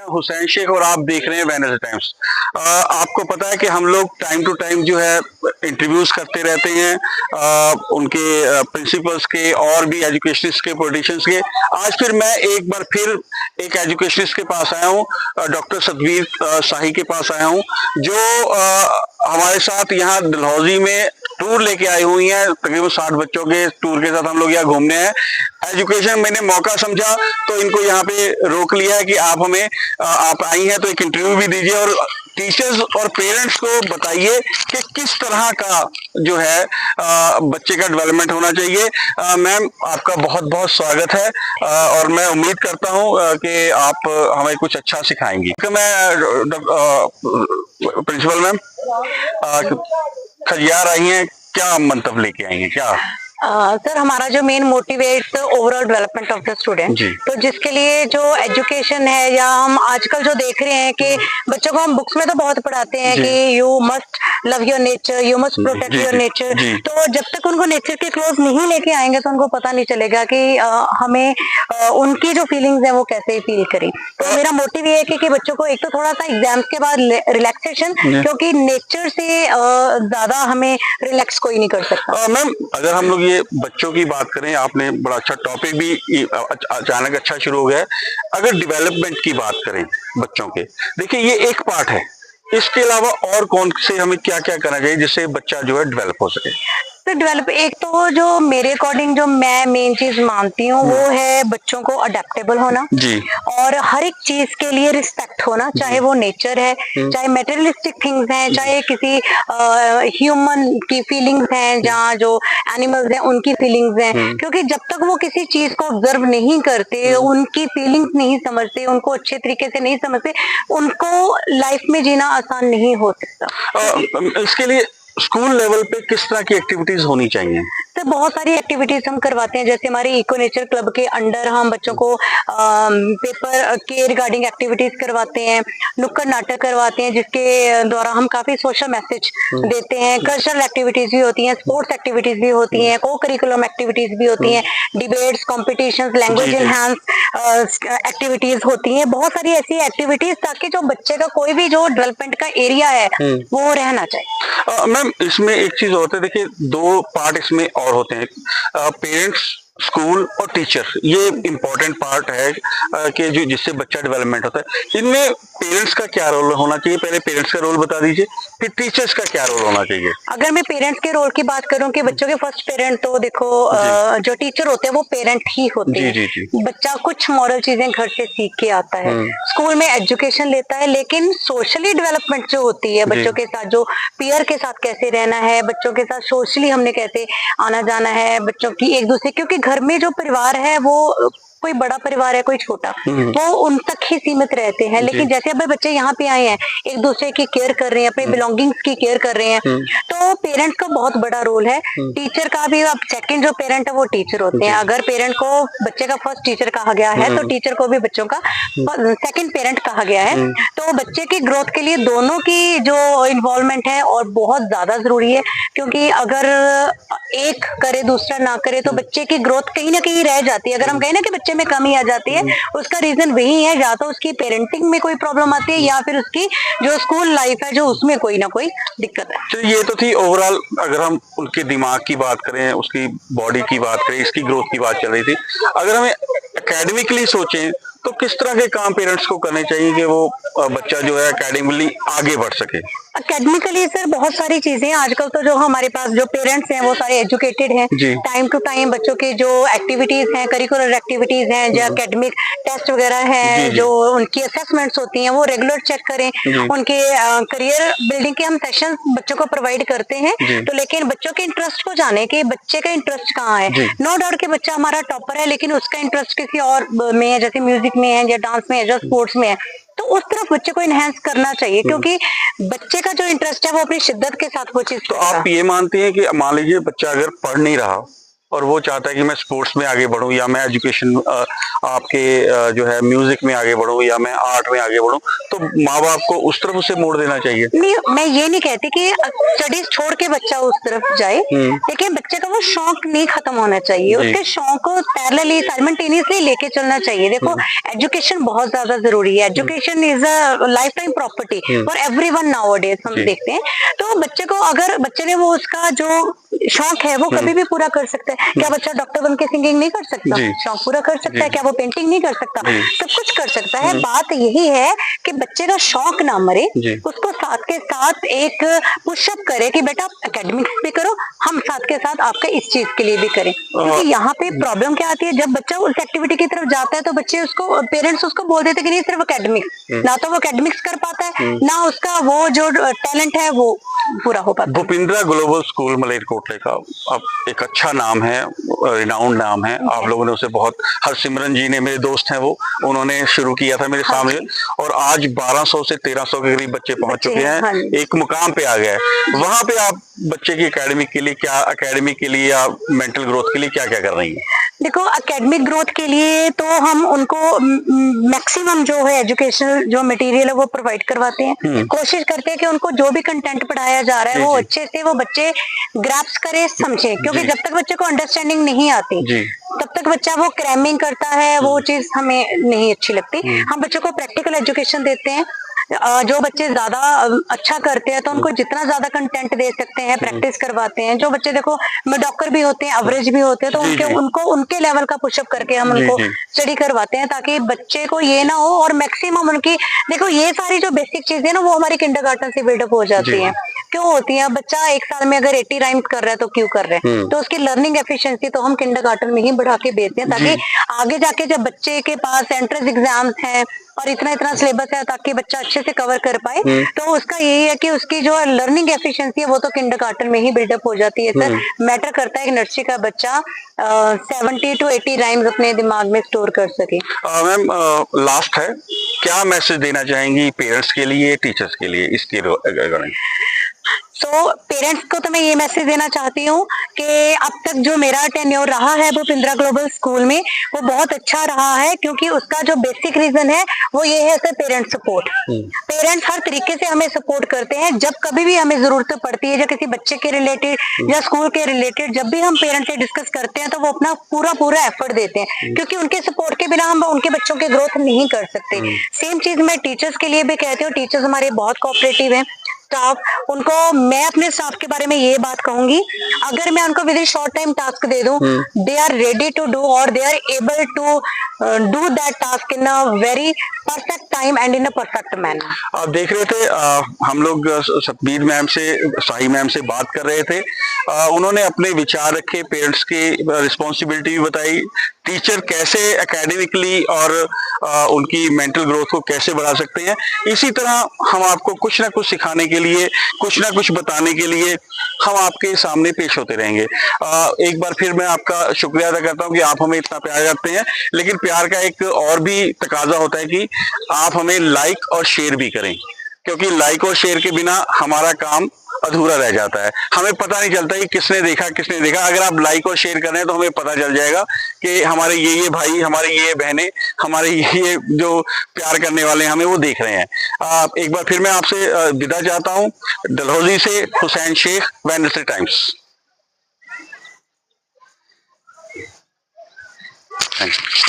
हुसैन शेख और आप देख रहे हैं वेडनेसडे टाइम्स। आपको पता है कि हम लोग टाइम टू टाइम जो है इंटरव्यूज करते रहते हैं उनके प्रिंसिपल्स के और भी एजुकेशनिस्ट के, पॉलिटिशियंस के। आज फिर मैं एक बार फिर एक एजुकेशनिस्ट के पास आया हूँ, डॉक्टर सतवीर शाही के पास आया हूँ, जो हमारे साथ यहाँ डलहौजी में टूर लेके आई हुई हैं। तकरीबन 60 बच्चों के टूर के साथ हम लोग यहाँ घूमने हैं। एजुकेशन मैंने मौका समझा तो इनको यहाँ पे रोक लिया है कि आप हमें आप आई हैं तो एक इंटरव्यू भी दीजिए और टीचर्स और पेरेंट्स को बताइए कि किस तरह का जो है बच्चे का डेवलपमेंट होना चाहिए। मैम, आपका बहुत बहुत स्वागत है और मैं उम्मीद करता हूँ कि आप हमें कुछ अच्छा सिखाएंगी। मैं प्रिंसिपल मैम खजियार आई हैं, क्या मंतव्य लेके आई हैं, क्या? सर, हमारा जो मेन मोटिव है it's overall development of the student. तो जिसके लिए जो एजुकेशन है, या हम आजकल जो देख रहे हैं कि बच्चों को हम बुक्स में तो बहुत पढ़ाते हैं कि you must love your nature, you must protect your nature. तो जब तक उनको नेचर के क्लोज नहीं लेके आएंगे तो उनको पता नहीं चलेगा कि हमें उनकी जो फीलिंग्स है वो कैसे फील करें। तो मेरा मोटिव ये है कि बच्चों को एक तो थोड़ा सा एग्जाम्स के बाद रिलैक्सेशन, क्योंकि नेचर से ज्यादा हमें रिलैक्स कोई नहीं कर सकता। मैम, अगर हम लोग ये बच्चों की बात करें, आपने बड़ा अच्छा टॉपिक भी अचानक अच्छा शुरू हो गया है। अगर डेवलपमेंट की बात करें बच्चों के, देखिए ये एक पार्ट है, इसके अलावा और कौन से हमें क्या क्या करना चाहिए जिससे बच्चा जो है डेवलप हो सके? तो डेवलप, एक तो जो मेरे अकॉर्डिंग जो मैं मेन चीज मानती हूँ वो है बच्चों को अडेप्टेबल होना जी, और हर एक चीज के लिए रिस्पेक्ट होना, चाहे वो नेचर है, चाहे मेटेरियलिस्टिक थिंग्स हैं, चाहे किसी ह्यूमन की फीलिंग्स हैं, जहाँ जो एनिमल्स हैं उनकी फीलिंग्स हैं। क्योंकि जब तक वो किसी चीज को ऑब्जर्व नहीं करते, उनकी फीलिंग्स नहीं समझते, उनको अच्छे तरीके से नहीं समझते, उनको लाइफ में जीना आसान नहीं हो सकता। इसके लिए स्कूल लेवल पे किस तरह की एक्टिविटीज होनी चाहिए? तो बहुत सारी एक्टिविटीज हम करवाते हैं, जैसे हमारे इको नेचर क्लब के अंडर हम बच्चों को पेपर के रिगार्डिंग एक्टिविटीज करवाते हैं, नुक्कड़ नाटक करवाते हैं, जिसके द्वारा हम काफी सोशल मैसेज देते हैं। कल्चरल एक्टिविटीज भी होती हैं, स्पोर्ट्स एक्टिविटीज भी होती हैं, को करिकुलम एक्टिविटीज भी होती हैं, debates, competitions, language enhance activities होती हैं। बहुत सारी ऐसी एक्टिविटीज ताकि जो बच्चे का कोई भी जो डेवलपमेंट का एरिया है वो रहना चाहिए। मैम, इसमें एक चीज होता है, देखिए दो पार्ट इसमें और होते हैं, पेरेंट्स, स्कूल और टीचर। ये इम्पोर्टेंट पार्ट है कि जो जिससे बच्चा डेवलपमेंट होता है। इनमें पेरेंट्स का क्या रोल होना चाहिए? पहले पेरेंट्स का रोल बता दीजिए, फिर टीचर्स का क्या रोल होना चाहिए? अगर मैं पेरेंट्स के रोल की बात करूं कि बच्चों के फर्स्ट पेरेंट तो देखो जो टीचर होते हैं वो पेरेंट ही होते हैं। बच्चा कुछ मॉरल चीजें घर से सीख के आता है, स्कूल में एजुकेशन लेता है, लेकिन सोशली डेवलपमेंट जो होती है बच्चों के साथ, जो पीयर के साथ कैसे रहना है, बच्चों के साथ सोशली हमने कैसे आना जाना है, बच्चों की एक दूसरे, क्योंकि घर में जो परिवार है वो कोई बड़ा परिवार है कोई छोटा, वो उन तक ही सीमित रहते हैं। लेकिन जैसे अब बच्चे यहाँ पे आए हैं, एक दूसरे की केयर कर रहे हैं, अपने बिलोंगिंग्स की केयर कर रहे हैं, तो पेरेंट्स का बहुत बड़ा रोल है। टीचर का भी, अब सेकंड जो पेरेंट है वो टीचर होते हैं। अगर पेरेंट को बच्चे का फर्स्ट टीचर कहा गया है तो टीचर को भी बच्चों का सेकंड पेरेंट कहा गया है। तो बच्चे की ग्रोथ के लिए दोनों की जो इन्वॉल्वमेंट है और बहुत ज्यादा जरूरी है, क्योंकि अगर एक करे दूसरा ना करे तो बच्चे की ग्रोथ कहीं ना कहीं रह जाती है। अगर हम कहें ना कि बच्चे में कमी आ जाती है, उसका रीजन वही है, या तो उसकी पेरेंटिंग में कोई प्रॉब्लम आती है, या फिर उसकी जो स्कूल लाइफ है जो उसमें कोई ना कोई दिक्कत है। तो ये तो थी ओवरऑल, अगर हम उनके दिमाग की बात करें, उसकी बॉडी की बात करें, इसकी ग्रोथ की बात चल रही थी। अगर हमें एकेडमिकली सोचें तो किस तरह के काम पेरेंट्स को करने चाहिए कि वो बच्चा जो है एकेडमिकली आगे बढ़ सके? एकेडमिकली सर बहुत सारी चीजें, आजकल तो जो हमारे पास जो पेरेंट्स हैं वो सारे एजुकेटेड हैं। टाइम टू टाइम बच्चों की जो एक्टिविटीज हैं, करिकुलर एक्टिविटीज हैं, जो एकेडमिक टेस्ट वगैरह हैं, जो उनकी असेसमेंट्स होती हैं वो रेगुलर चेक करें। उनके करियर बिल्डिंग के हम सेशन बच्चों को प्रोवाइड करते हैं। तो लेकिन बच्चों के इंटरेस्ट को जाने कि बच्चे का इंटरेस्ट कहाँ है। नो डाउट कि बच्चा हमारा टॉपर है, लेकिन उसका इंटरेस्ट किसी और में है, जैसे म्यूजिक में है, या डांस में है, या स्पोर्ट्स में है, तो उस तरफ बच्चे को इनहेंस करना चाहिए, क्योंकि बच्चे का जो इंटरेस्ट है वो अपनी शिद्दत के साथ वो चीज। तो आप ये मानते हैं कि मान लीजिए बच्चा अगर पढ़ नहीं रहा और वो चाहता है कि मैं स्पोर्ट्स में आगे बढ़ूं या मैं एजुकेशन आपके जो है म्यूजिक में आगे बढ़ूं या मैं आर्ट में आगे बढ़ूं, तो माँ बाप को उस तरफ उसे मोड़ देना चाहिए। नहीं, मैं ये नहीं कहती कि स्टडीज छोड़ के बच्चा उस तरफ जाए, लेकिन बच्चे का वो शौक नहीं खत्म होना चाहिए, उसके शौक को पैरेलली साइमल्टेनियसली लेके चलना चाहिए। देखो एजुकेशन बहुत ज्यादा जरूरी है, education is a life time property for everyone nowadays, हम देखते हैं। तो बच्चे को अगर बच्चे ने वो उसका जो शौक है वो कभी भी पूरा कर सकता है। क्या बच्चा डॉक्टर बन के सिंगिंग नहीं कर सकता? शौक पूरा कर सकता है। क्या वो पेंटिंग नहीं कर सकता? सब कुछ कर सकता है। बात यही है कि बच्चे का शौक ना मरे, उसको साथ के साथ एक पुशअप करे कि बेटा एकेडमिक्स भी करो, हम साथ के साथ आपका इस चीज के लिए भी करें। क्योंकि यहाँ पे प्रॉब्लम क्या आती है, जब बच्चा उस एक्टिविटी की तरफ जाता है तो बच्चे उसको, पेरेंट्स उसको बोल देते कि नहीं सिर्फ एकेडमिक्स, ना तो वो एकेडमिक्स कर पाता है, ना उसका वो जो टैलेंट है वो पूरा हो पाता है। भूपिंद्रा ग्लोबल स्कूल मलेरकोटले का अब एक अच्छा नाम है, रिनाउंड नाम है। आप लोगों ने उसे बहुत, हरसिमरन जी ने, मेरे दोस्त हैं वो, उन्होंने शुरू किया था मेरे सामने, और आज 1200 से 1300 के करीब बच्चे पहुंच चुके हैं, एक मुकाम पे आ गया है। वहां पे आप बच्चे की एकेडमिक के लिए या मेंटल ग्रोथ के लिए क्या क्या कर रही है? देखो एकेडमिक ग्रोथ के लिए तो हम उनको मैक्सिमम जो है एजुकेशनल जो मटेरियल है वो प्रोवाइड करवाते हैं। कोशिश करते हैं कि उनको जो भी कंटेंट पढ़ाया जा रहा है वो अच्छे से वो बच्चे ग्रैप्स करे, समझे, क्योंकि जब तक बच्चे को अंडरस्टैंडिंग नहीं आती तब तक बच्चा वो क्रैमिंग करता है, वो चीज हमें नहीं अच्छी लगती। हम बच्चों को प्रैक्टिकल एजुकेशन देते हैं। जो बच्चे ज्यादा अच्छा करते हैं तो उनको जितना ज्यादा कंटेंट दे सकते हैं प्रैक्टिस करवाते हैं। जो बच्चे देखो मेडियोकर भी होते हैं, एवरेज भी होते हैं, तो उनको उनके लेवल का पुशअप करके हम उनको स्टडी करवाते हैं, ताकि बच्चे को ये ना हो। और मैक्सिमम उनकी, देखो ये सारी जो बेसिक चीजें ना वो हमारी किंडरगार्टन से बिल्डअप हो जाती है। क्यों होती है? बच्चा एक साल में अगर 80 राइम्स कर रहा है तो क्यों कर रहे हैं? तो उसकी लर्निंग एफिशिएंसी तो हम किंडरगार्टन में ही बढ़ा के भेजते हैं, ताकि आगे जाके जब बच्चे के पास एंट्रेंस एग्जाम्स हैं और इतना इतना सिलेबस है ताकि बच्चा अच्छे से कवर कर पाए, तो उसका यही है कि उसकी जो लर्निंग एफिशिएंसी है वो तो किंडरगार्टन में ही बिल्डअप हो जाती है। सर मैटर करता है कि नर्सरी का बच्चा 70 to 80 राइम्स अपने दिमाग में स्टोर कर सके। मैम लास्ट है, क्या मैसेज देना चाहेंगी पेरेंट्स के लिए, टीचर्स के लिए इसके रिगार्डिंग? पेरेंट्स को तो मैं ये मैसेज देना चाहती हूँ कि अब तक जो मेरा टेन्योर रहा है भूपिंद्रा ग्लोबल स्कूल में वो बहुत अच्छा रहा है, क्योंकि उसका जो बेसिक रीजन है वो ये है सर, पेरेंट्स सपोर्ट। पेरेंट्स हर तरीके से हमें सपोर्ट करते हैं। जब कभी भी हमें जरूरत पड़ती है, या किसी बच्चे के रिलेटेड या स्कूल के रिलेटेड, जब भी हम पेरेंट्स से डिस्कस करते हैं तो वो अपना पूरा एफर्ट देते हैं, क्योंकि उनके सपोर्ट के बिना हम उनके बच्चों के ग्रोथ नहीं कर सकते। सेम चीज मैं टीचर्स के लिए भी कहती हूँ। टीचर्स हमारे बहुत कोऑपरेटिव हैं। स्टाफ, उनको मैं अपने स्टाफ के बारे में ये बात कहूंगी, अगर मैं उनको with in short time task दे दूं, they are ready to do और they are able to do that task in a very perfect time and in a perfect manner. आप देख रहे थे हम लोग सतबीर मैम से, साई मैम से बात कर रहे थे। उन्होंने अपने विचार रखे, पेरेंट्स की रिस्पॉन्सिबिलिटी भी बताई, टीचर कैसे एकेडमिकली और उनकी मेंटल ग्रोथ को कैसे बढ़ा सकते हैं। इसी तरह हम आपको कुछ ना कुछ सिखाने के लिए, कुछ ना कुछ बताने के लिए हम आपके सामने पेश होते रहेंगे। एक बार फिर मैं आपका शुक्रिया अदा करता हूं कि आप हमें इतना प्यार करते हैं, लेकिन प्यार का एक और भी तकाजा होता है कि आप हमें लाइक और शेयर भी करें, क्योंकि लाइक और शेयर के बिना हमारा काम अधूरा रह जाता है। हमें पता नहीं चलता कि किसने देखा। अगर आप लाइक और शेयर कर रहे हैं तो हमें पता चल जाएगा कि हमारे ये भाई, हमारे ये बहनें, हमारे ये जो प्यार करने वाले हैं हमें वो देख रहे हैं। एक बार फिर मैं आपसे विदा चाहता हूँ। डलहौजी से Hussain Sheikh, Wednesday times. Thank you.